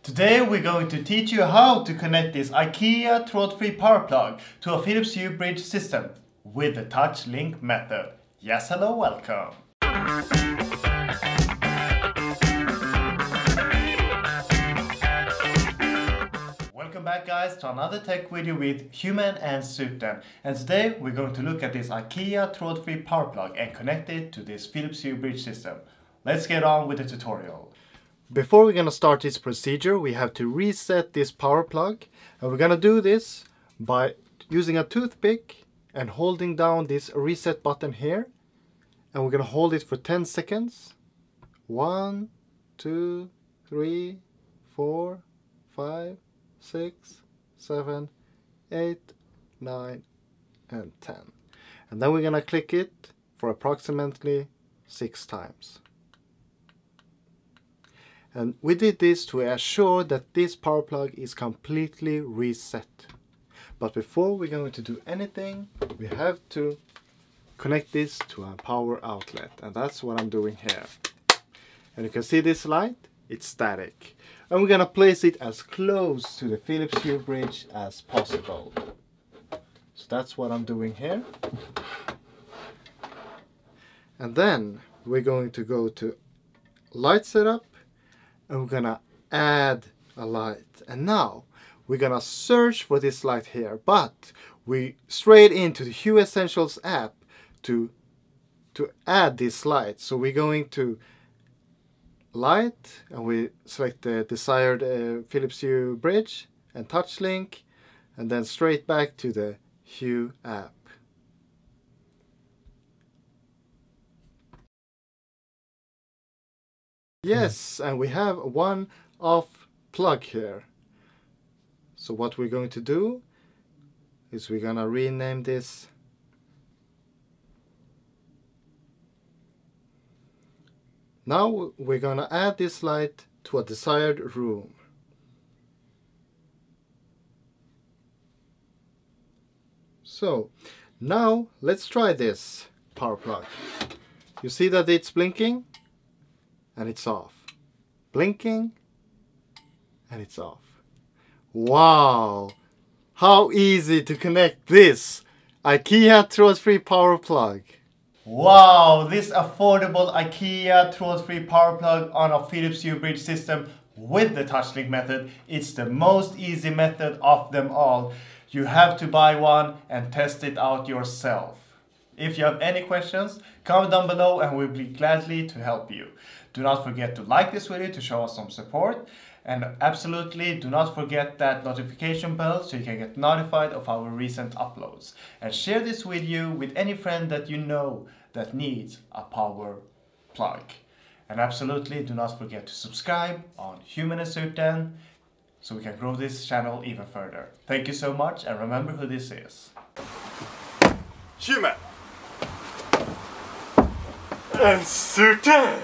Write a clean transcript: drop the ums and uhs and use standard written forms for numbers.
Today we're going to teach you how to connect this IKEA TRÅDFRI power plug to a Philips Hue Bridge system with the Touchlink method. Yes, hello, welcome. Welcome back guys to another tech video with Human and Suten. And today we're going to look at this IKEA TRÅDFRI power plug and connect it to this Philips Hue Bridge system. Let's get on with the tutorial. Before we're going to start this procedure, we have to reset this power plug, and we're going to do this by using a toothpick and holding down this reset button here, and we're going to hold it for 10 seconds. 1, 2, 3, 4, 5, 6, 7, 8, 9, and 10. And then we're going to click it for approximately 6 times. And we did this to assure that this power plug is completely reset. But before we're going to do anything, we have to connect this to a power outlet. And that's what I'm doing here. And you can see this light, it's static. And we're going to place it as close to the Philips Hue Bridge as possible. So that's what I'm doing here. And then we're going to go to light setup. And we're gonna add a light, and now we're gonna search for this light here, but we straight into the Hue Essentials app to add this light. So we're going to light, and we select the desired Philips Hue Bridge and Touchlink, and then straight back to the Hue app. Yes, and we have one off plug here. So what we're going to do is we're going to rename this . Now we're going to add this light to a desired room. So now let's try this power plug. You see that it's blinking? And it's off. Blinking, and it's off. Wow! How easy to connect this IKEA TRÅDFRI power plug. Wow! This affordable IKEA TRÅDFRI power plug on a Philips Hue Bridge system with the Touchlink method. It's the most easy method of them all. You have to buy one and test it out yourself. If you have any questions, comment down below and we'll be gladly to help you. Do not forget to like this video to show us some support, and absolutely do not forget that notification bell so you can get notified of our recent uploads. And share this video with any friend that you know that needs a power plug. And absolutely do not forget to subscribe on Human and Suten so we can grow this channel even further. Thank you so much, and remember who this is. Human and Suten!